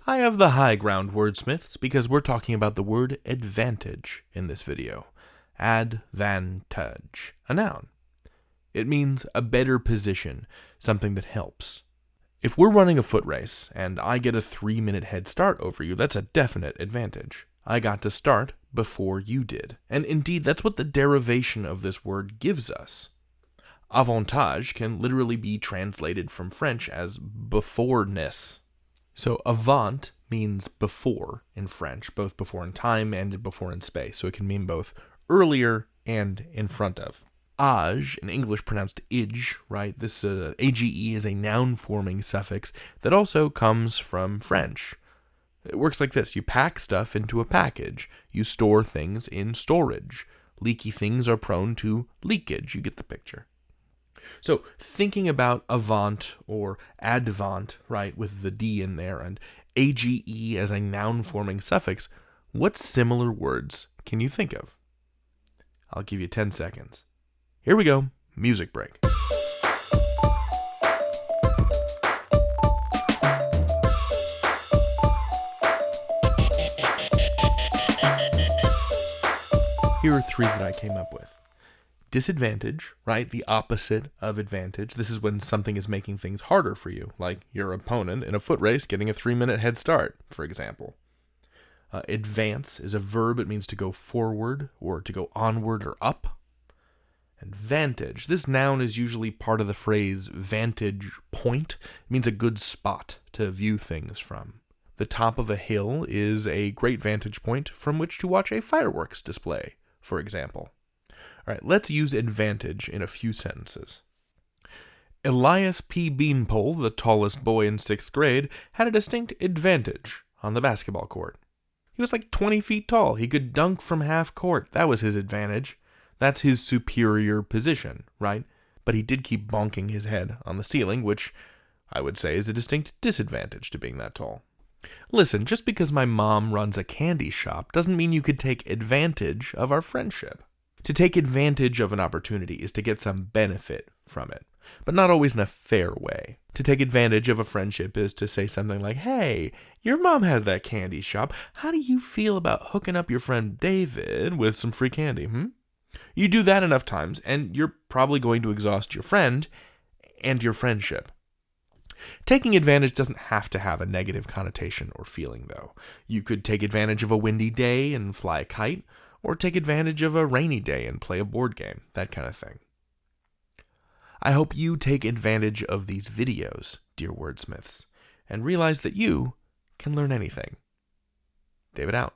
I have the high ground, wordsmiths, because we're talking about the word advantage in this video. Advantage, a noun. It means a better position, something that helps. If we're running a foot race and I get a 3-minute head start over you, that's a definite advantage. I got to start before you did. And indeed, that's what the derivation of this word gives us. Avantage can literally be translated from French as beforeness. So avant means before in French, both before in time and before in space. So it can mean both earlier and in front of. Age, in English pronounced ige, right? This age is a noun-forming suffix that also comes from French. It works like this. You pack stuff into a package. You store things in storage. Leaky things are prone to leakage. You get the picture. So thinking about avant or advant, right, with the D in there, and age as a noun-forming suffix, what similar words can you think of? I'll give you 10 seconds. Here we go. Music break. Here are 3 that I came up with. Disadvantage, right? The opposite of advantage. This is when something is making things harder for you, like your opponent in a foot race getting a 3-minute head start, for example. Advance is a verb. It means to go forward or to go onward or up. And vantage. This noun is usually part of the phrase vantage point. It means a good spot to view things from. The top of a hill is a great vantage point from which to watch a fireworks display, for example. All right, let's use advantage in a few sentences. Elias P. Beanpole, the tallest boy in 6th grade, had a distinct advantage on the basketball court. He was like 20 feet tall. He could dunk from half court. That was his advantage. That's his superior position, right? But he did keep bonking his head on the ceiling, which I would say is a distinct disadvantage to being that tall. Listen, just because my mom runs a candy shop doesn't mean you could take advantage of our friendship. To take advantage of an opportunity is to get some benefit from it, but not always in a fair way. To take advantage of a friendship is to say something like, hey, your mom has that candy shop. How do you feel about hooking up your friend David with some free candy, You do that enough times, and you're probably going to exhaust your friend and your friendship. Taking advantage doesn't have to have a negative connotation or feeling, though. You could take advantage of a windy day and fly a kite, or take advantage of a rainy day and play a board game, that kind of thing. I hope you take advantage of these videos, dear wordsmiths, and realize that you can learn anything. David out.